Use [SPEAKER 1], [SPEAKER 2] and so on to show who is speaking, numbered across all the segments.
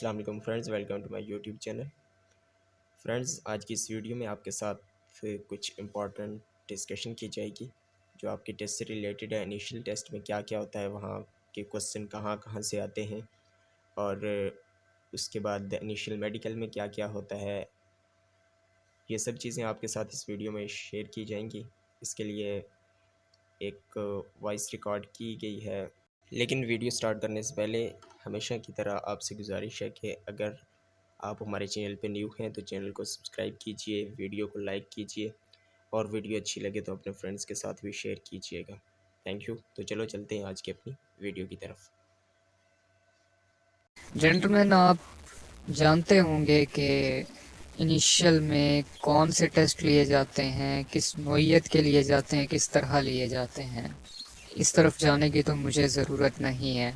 [SPEAKER 1] अस्सलाम वालेकुम friends, welcome to my YouTube channel. Friends, आज की इस वीडियो में आपके साथ कुछ इम्पॉर्टेंट डिस्कशन की जाएगी जो आपके टेस्ट से रिलेटेड है। इनिशियल टेस्ट में क्या क्या होता है, वहाँ के क्वेश्चन कहाँ कहाँ से आते हैं, और उसके बाद इनिशियल मेडिकल में क्या क्या होता है, ये सब चीज़ें आपके साथ इस वीडियो में शेयर की जाएंगी। इसके लिए एक वॉइस रिकॉर्ड की गई है। लेकिन वीडियो स्टार्ट करने से पहले हमेशा की तरह आपसे गुजारिश है कि अगर आप हमारे चैनल पर न्यू हैं तो चैनल को सब्सक्राइब कीजिए, वीडियो को लाइक कीजिए और वीडियो अच्छी लगे तो अपने फ्रेंड्स के साथ भी शेयर कीजिएगा। Thank you. तो चलो चलते हैं आज की अपनी वीडियो की तरफ।
[SPEAKER 2] जेंटलमैन, आप जानते होंगे कि इनिशियल में कौन से टेस्ट लिए जाते हैं, किस नौइयत के लिए जाते हैं, किस तरह लिए जाते हैं। इस तरफ जाने की तो मुझे ज़रूरत नहीं है।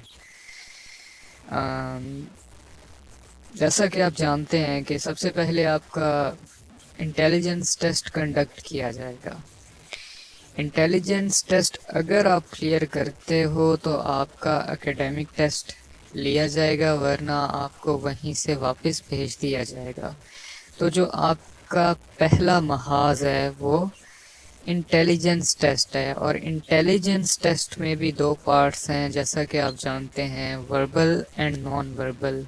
[SPEAKER 2] जैसा कि आप जानते हैं कि सबसे पहले आपका इंटेलिजेंस टेस्ट कंडक्ट किया जाएगा। इंटेलिजेंस टेस्ट अगर आप क्लियर करते हो तो आपका एकेडमिक टेस्ट लिया जाएगा, वरना आपको वहीं से वापस भेज दिया जाएगा। तो जो आपका पहला महाज है वो इंटेलिजेंस टेस्ट है, और इंटेलिजेंस टेस्ट में भी दो पार्ट्स हैं, जैसा कि आप जानते हैं, वर्बल एंड नॉन वर्बल।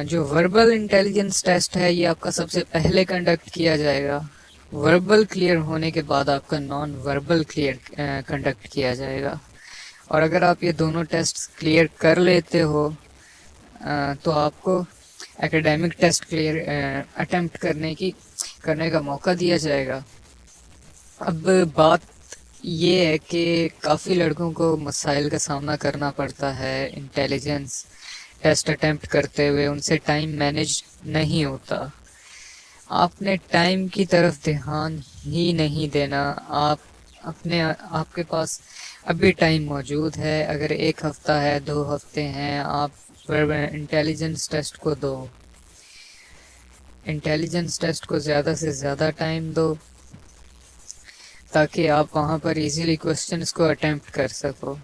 [SPEAKER 2] जो वर्बल इंटेलिजेंस टेस्ट है ये आपका सबसे पहले कंडक्ट किया जाएगा। वर्बल क्लियर होने के बाद आपका नॉन वर्बल क्लियर कंडक्ट किया जाएगा। और अगर आप ये दोनों टेस्ट क्लियर कर लेते हो तो आपको एकेडमिक टेस्ट क्लियर अटेम्प्ट करने का मौका दिया जाएगा। अब बात ये है कि काफ़ी लड़कों को मसाइल का सामना करना पड़ता है इंटेलिजेंस टेस्ट अटेम्प्ट करते हुए। उनसे टाइम मैनेज नहीं होता। आपने टाइम की तरफ ध्यान ही नहीं देना। आपके पास अभी टाइम मौजूद है। अगर 1 हफ्ता है, 2 हफ्ते हैं, आप इंटेलिजेंस टेस्ट को दो। इंटेलिजेंस टेस्ट को ज़्यादा से ज़्यादा टाइम दो ताकि आप वहाँ पर इजीली क्वेश्चंस को अटेम्प्ट कर सको।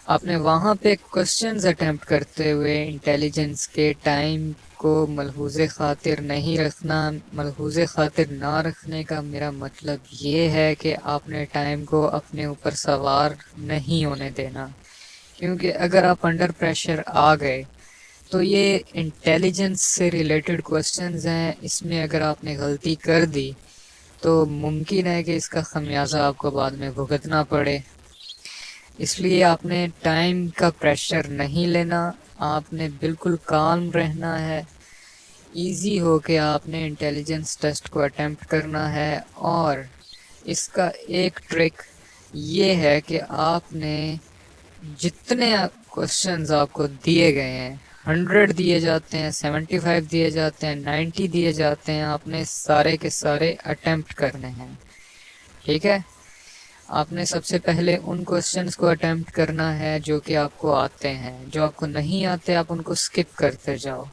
[SPEAKER 2] आपने वहाँ पे क्वेश्चंस अटेम्प्ट करते हुए इंटेलिजेंस के टाइम को मलहूज़े ख़ातिर नहीं रखना। मलहूज़े ख़ातिर ना रखने का मेरा मतलब ये है कि आपने टाइम को अपने ऊपर सवार नहीं होने देना, क्योंकि अगर आप अंडर प्रेशर आ गए तो ये इंटेलिजेंस से रिलेटेड क्वेश्चंस हैं। इसमें अगर आपने गलती कर दी तो मुमकिन है कि इसका खमियाजा आपको बाद में भुगतना पड़े। इसलिए आपने टाइम का प्रेशर नहीं लेना। आपने बिल्कुल काम रहना है। इजी हो के आपने इंटेलिजेंस टेस्ट को अटेम्प्ट करना है। और इसका एक ट्रिक ये है कि आपने जितने क्वेश्चंस आपको दिए गए हैं, 100 दिए जाते हैं, 75 दिए जाते हैं, 90 दिए जाते हैं, आपने सारे के सारे अटेम्प्ट करने हैं। ठीक है। आपने सबसे पहले उन क्वेश्चंस को अटेम्प्ट करना है जो कि आपको आते हैं। जो आपको नहीं आते आप उनको स्किप करते जाओ।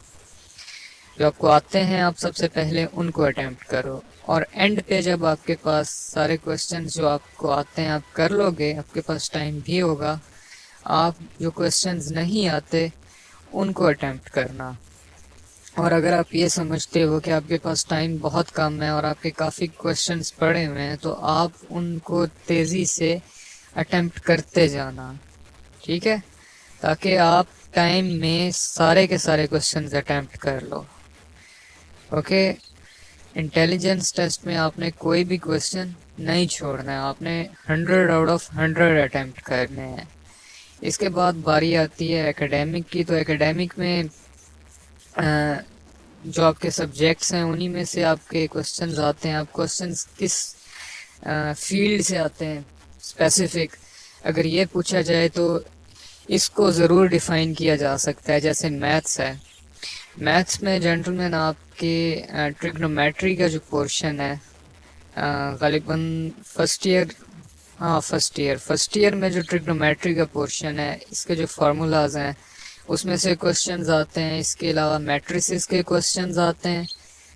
[SPEAKER 2] जो आपको आते हैं आप सबसे पहले उनको अटेम्प्ट करो, और एंड पे जब आपके पास सारे क्वेश्चंस जो आपको आते हैं आप कर लोगे, आपके पास टाइम भी होगा, आप जो क्वेश्चंस नहीं आते उनको अटेम्प्ट करना। और अगर आप ये समझते हो कि आपके पास टाइम बहुत कम है और आपके काफ़ी क्वेश्चंस पड़े हुए हैं, तो आप उनको तेज़ी से अटेम्प्ट करते जाना। ठीक है, ताकि आप टाइम में सारे के सारे क्वेश्चंस अटेम्प्ट कर लो। ओके। इंटेलिजेंस टेस्ट में आपने कोई भी क्वेश्चन नहीं छोड़ना है। आपने 100 आउट ऑफ 100 अटेम्प्ट करने हैं। इसके बाद बारी आती है एकेडमिक की। तो एकेडमिक में जो आपके सब्जेक्ट्स हैं उन्हीं में से आपके क्वेश्चंस आते हैं। आप क्वेश्चंस किस फील्ड से आते हैं स्पेसिफिक, अगर ये पूछा जाए तो इसको ज़रूर डिफ़ाइन किया जा सकता है। जैसे मैथ्स है, मैथ्स में जेंटलमैन आपके ट्रिग्नोमेट्री का जो पोर्शन है, ग़ालिबन फर्स्ट ईयर में जो ट्रिग्नोमेट्री का पोर्शन है, इसके जो फार्मूलाज हैं उसमें से क्वेश्चंस आते हैं। इसके अलावा मैट्रिसेस के क्वेश्चंस आते हैं,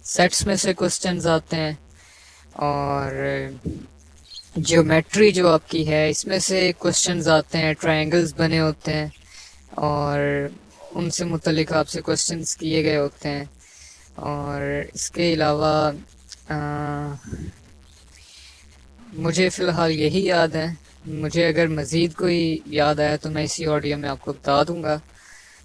[SPEAKER 2] सेट्स में से क्वेश्चंस आते हैं, और ज्योमेट्री जो आपकी है इसमें से क्वेश्चंस आते हैं। ट्रायंगल्स बने होते हैं, और उनसे मुतल्लिक आपसे क्वेश्चंस किए गए होते हैं। और इसके अलावा मुझे फ़िलहाल यही याद है। मुझे अगर मज़ीद कोई याद आया तो मैं इसी ऑडियो में आपको बता दूंगा।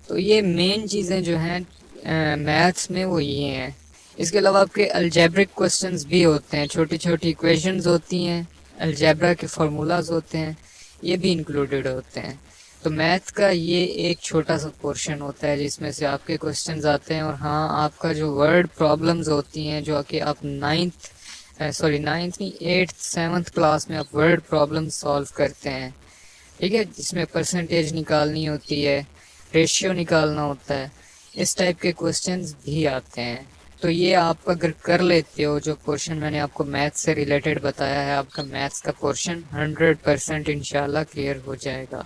[SPEAKER 2] तो ये मेन चीज़ें जो हैं मैथ्स में वो ये हैं। इसके अलावा आपके अलजेब्रिक क्वेश्चंस भी होते हैं, छोटी छोटी इक्वेशंस होती हैं, अलजेब्रा के फार्मूलाज होते हैं, ये भी इंक्लूडेड होते हैं। तो मैथ का ये एक छोटा सा पोर्शन होता है जिसमें से आपके क्वेश्चंस आते हैं। और हाँ, आपका जो वर्ड प्रॉब्लम्स होती हैं जो कि आप नाइन्थ नहीं, एट्थ सेवन्थ क्लास में आप वर्ड प्रॉब्लम सॉल्व करते हैं, ठीक है, जिसमें परसेंटेज निकालनी होती है, रेशियो निकालना होता है, इस टाइप के क्वेश्चंस भी आते हैं। तो ये आप अगर कर लेते हो, जो पोर्शन मैंने आपको मैथ से रिलेटेड बताया है, आपका मैथ्स का पोर्शन 100% इंशाल्लाह क्लियर हो जाएगा।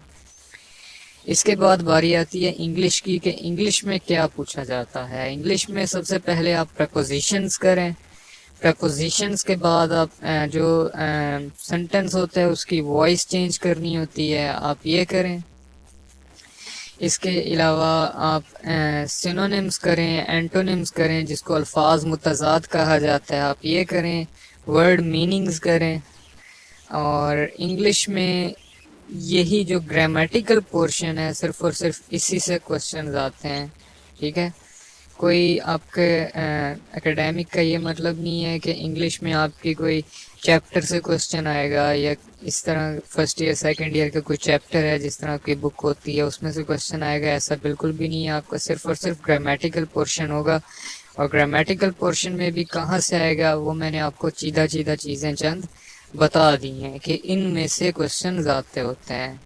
[SPEAKER 2] इसके बाद बारी आती है इंग्लिश की, कि इंग्लिश में क्या पूछा जाता है। इंग्लिश में सबसे पहले आप प्रपोजिशंस करें। प्रपोजिशंस के बाद आप जो सेंटेंस होता है उसकी वॉइस चेंज करनी होती है, आप ये करें। इसके अलावा आप सिनोनिम्स करें, एंटोनिम्स करें, जिसको अल्फाज मुतज़ाद कहा जाता है, आप ये करें। वर्ड मीनिंग्स करें। और इंग्लिश में यही जो ग्रामेटिकल पोर्शन है, सिर्फ और सिर्फ इसी से क्वेश्चंस आते हैं, ठीक है। कोई आपके एकेडमिक का ये मतलब नहीं है कि इंग्लिश में आपकी कोई चैप्टर से क्वेश्चन आएगा, या इस तरह फर्स्ट ईयर सेकंड ईयर का कोई चैप्टर है जिस तरह की बुक होती है उसमें से क्वेश्चन आएगा, ऐसा बिल्कुल भी नहीं है। आपका सिर्फ और सिर्फ ग्रामेटिकल पोर्शन होगा। और ग्रामेटिकल पोर्शन में भी कहाँ से आएगा वो मैंने आपको सीधा सीधा चीज़ें चंद बता दी हैं कि इनमें से क्वेश्चन आते होते हैं।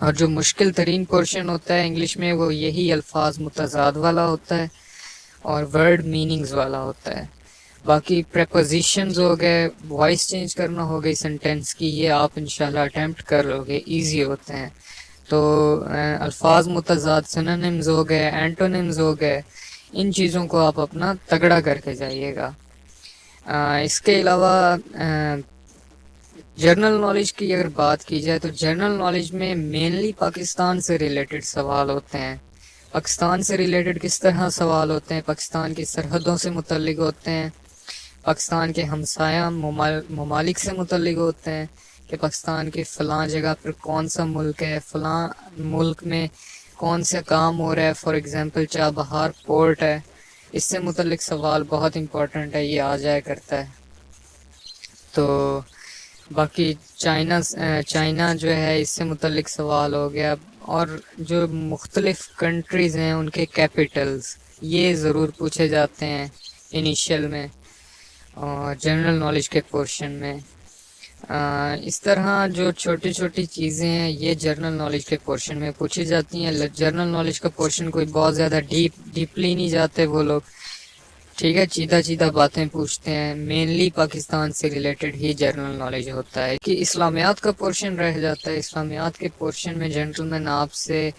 [SPEAKER 2] और जो मुश्किल तरीन पोर्शन होता है इंग्लिश में वो यही अल्फाज मुतज़ाद वाला होता है और वर्ड मीनिंग्स वाला होता है। बाकी प्रेपोजिशंस हो गए, वॉइस चेंज करना हो गई सेंटेंस की, ये आप इंशाल्लाह अटेम्प्ट कर लोगे, इजी होते हैं। तो अल्फाज मुतज़ाद, सिनोनिम्स हो गए, एंटोनिम्स हो गए, इन चीज़ों को आप अपना तगड़ा करके जाइएगा। इसके अलावा जनरल नॉलेज की अगर बात की जाए तो जनरल नॉलेज में मेनली पाकिस्तान से रिलेटेड सवाल होते हैं। पाकिस्तान से रिलेटेड किस तरह सवाल होते हैं? पाकिस्तान की सरहदों से मुतल्लिक होते हैं, पाकिस्तान के हमसाया ममालिक से मुतल्लिक होते हैं, कि पाकिस्तान के फ़लाँ जगह पर कौन सा मुल्क है, फ़लाँ मुल्क में कौन सा काम हो रहा है। फॉर एग्ज़ाम्पल चाबहार पोर्ट है, इससे मुतल्लिक सवाल बहुत इम्पोर्टेंट है, ये आ जाया करता है। तो बाकी चाइना जो है इससे मुतल्लिक सवाल हो गया। और जो मुख्तलिफ़ कंट्रीज़ हैं उनके कैपिटल्स, ये ज़रूर पूछे जाते हैं इनिशियल में और जनरल नॉलेज के पोर्शन में। इस तरह जो छोटी छोटी चीज़ें हैं ये जनरल नॉलेज के पोर्शन में पूछी जाती हैं। जनरल नॉलेज का पोर्शन कोई बहुत ज़्यादा डीपली नहीं जाते वो लोग, ठीक है, सीधा सीधा बातें पूछते हैं। मेनली पाकिस्तान से रिलेटेड ही जनरल नॉलेज होता है। कि इस्लामियात का पोर्शन रह जाता है। इस्लामियात के पोर्शन में जेंटलमैन आपसे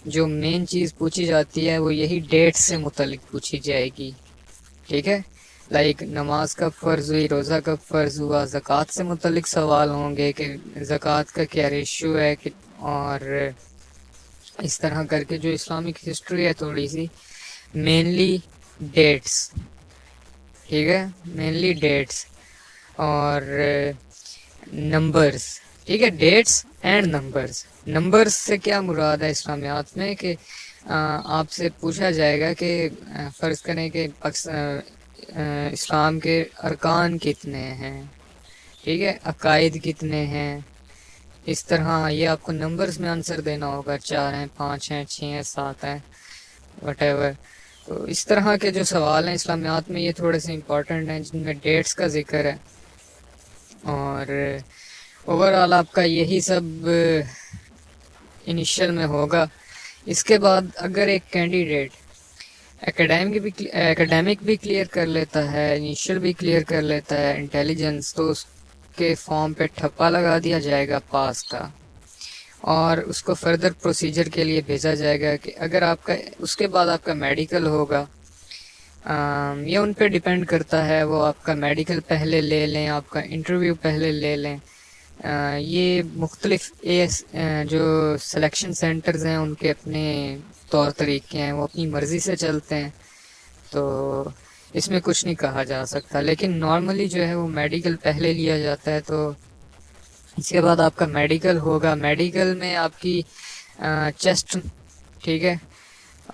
[SPEAKER 2] जो मेन चीज़ पूछी जाती है वो यही डेट से मुतल्लिक पूछी जाएगी, ठीक है। लाइक नमाज कब फ़र्ज़ हुई, रोज़ा कब फ़र्ज़ हुआ, ज़कात से मुतल्लिक सवाल होंगे कि ज़कात का क्या रेशियो है, कि और इस तरह करके जो इस्लामिक हिस्ट्री है थोड़ी सी, मेनली डेट्स, ठीक है, मेनली डेट्स और नंबर्स, ठीक है, डेट्स एंड नंबर्स। नंबर्स से क्या मुराद है इस्लामियात में कि आपसे पूछा जाएगा कि फ़र्ज़ करें कि इस्लाम के अरकान कितने हैं, ठीक है, अकायद कितने हैं, इस तरह ये आपको नंबर्स में आंसर देना होगा। 4 हैं, 5 हैं, 6 हैं, 7 हैं, वटेवर। तो इस तरह के जो सवाल हैं इस्लामियात में ये थोड़े से इम्पोर्टेंट हैं, जिनमें डेट्स का जिक्र है। और ओवरऑल आपका यही सब इनिशियल में होगा। इसके बाद अगर एक कैंडिडेट एकेडमिक भी क्लियर कर लेता है, इनिशियल भी क्लियर कर लेता है, इंटेलिजेंस, तो उसके फॉर्म पे ठप्पा लगा दिया जाएगा पास का और उसको फर्दर प्रोसीजर के लिए भेजा जाएगा। कि अगर आपका उसके बाद आपका मेडिकल होगा, ये उन पे डिपेंड करता है, वो आपका मेडिकल पहले ले लें, आपका इंटरव्यू पहले ले लें। ये मुख्तलिफ जो सिलेक्शन सेंटर्स हैं उनके अपने तौर तरीके हैं वो अपनी मर्ज़ी से चलते हैं, तो इसमें कुछ नहीं कहा जा सकता। लेकिन नॉर्मली जो है वो मेडिकल पहले लिया जाता है, तो इसके बाद आपका मेडिकल होगा। मेडिकल में आपकी चेस्ट, ठीक है,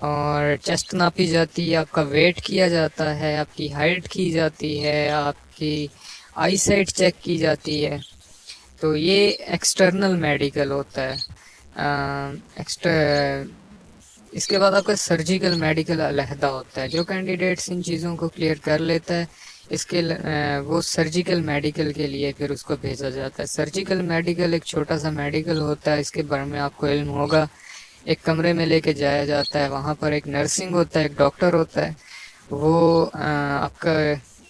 [SPEAKER 2] और चेस्ट नापी जाती है, आपका वेट किया जाता है, आपकी हाइट की जाती है, आपकी आई साइट चेक की जाती है। तो ये एक्सटर्नल मेडिकल होता है। एक्सटर इसके बाद आपका सर्जिकल मेडिकल अलहदा होता है। जो कैंडिडेट्स इन चीज़ों को क्लियर कर लेता है, वो सर्जिकल मेडिकल के लिए फिर उसको भेजा जाता है। सर्जिकल मेडिकल एक छोटा सा मेडिकल होता है, इसके बारे में आपको इल्म होगा। एक कमरे में लेके जाया जाता है, वहाँ पर एक नर्सिंग होता है, एक डॉक्टर होता है। वो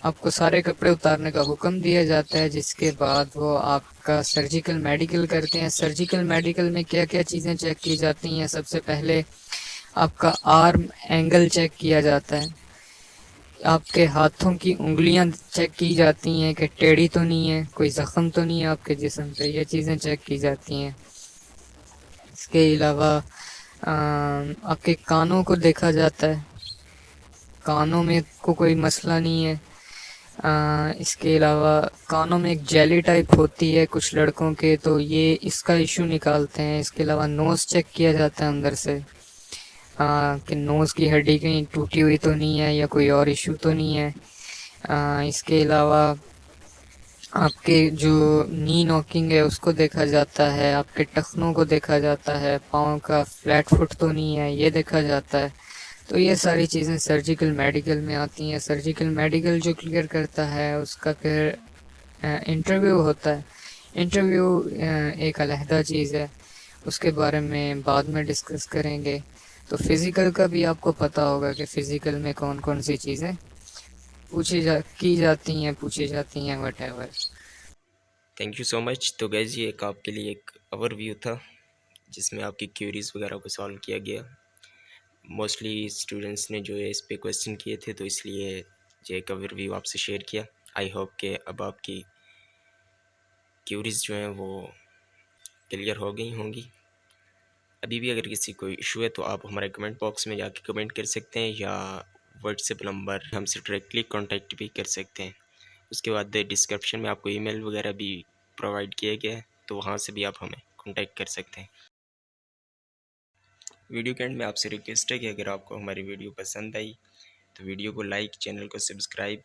[SPEAKER 2] आपको सारे कपड़े उतारने का हुक्म दिया जाता है, जिसके बाद वो आपका सर्जिकल मेडिकल करते हैं। सर्जिकल मेडिकल में क्या क्या चीज़ें चेक की जाती हैं? सबसे पहले आपका आर्म एंगल चेक किया जाता है, आपके हाथों की उंगलियां चेक की जाती हैं कि टेढ़ी तो नहीं है, कोई ज़ख्म तो नहीं है आपके जिस्म पे, ये चीज़ें चेक की जाती हैं। इसके अलावा आपके कानों को देखा जाता है, कानों में को कोई मसला नहीं है। इसके अलावा कानों में एक जेली टाइप होती है कुछ लड़कों के, तो ये इसका इशू निकालते हैं। इसके अलावा नोज़ चेक किया जाता है अंदर से, कि नोज़ की हड्डी कहीं टूटी हुई तो नहीं है या कोई और इशू तो नहीं है। इसके अलावा आपके जो नी नॉकिंग है उसको देखा जाता है, आपके टखनों को देखा जाता है, पाँव का फ्लैट फुट तो नहीं है ये देखा जाता है। तो ये सारी चीज़ें सर्जिकल मेडिकल में आती हैं। सर्जिकल मेडिकल जो क्लियर करता है उसका फिर इंटरव्यू होता है। इंटरव्यू एक अलहदा चीज़ है, उसके बारे में बाद में डिस्कस करेंगे। तो फिज़िकल का भी आपको पता होगा कि फ़िज़िकल में कौन कौन सी चीज़ें की जाती हैं, पूछी जाती हैं, whatever.
[SPEAKER 1] Thank you so much. तो गैस ये एक आपके लिए एक ओवरव्यू था जिसमें आपकी क्यूरीज वगैरह को सॉल्व किया गया। मोस्टली स्टूडेंट्स ने जो है इस पे क्वेश्चन किए थे, तो इसलिए ये एक ओवरव्यू आपसे शेयर किया। आई होप कि अब आपकी क्यूरीज जो हैं वो क्लियर हो गई होंगी। अभी भी अगर किसी को इशू है तो आप हमारे कमेंट बॉक्स में जाके कमेंट कर सकते हैं, या व्हाट्सएप नंबर हमसे डायरेक्टली कांटेक्ट भी कर सकते हैं। उसके बाद डिस्क्रिप्शन में आपको ईमेल वगैरह भी प्रोवाइड किया गया है, तो वहाँ से भी आप हमें कांटेक्ट कर सकते हैं। वीडियो के एंड में आपसे रिक्वेस्ट है कि अगर आपको हमारी वीडियो पसंद आई तो वीडियो को लाइक, चैनल को सब्सक्राइब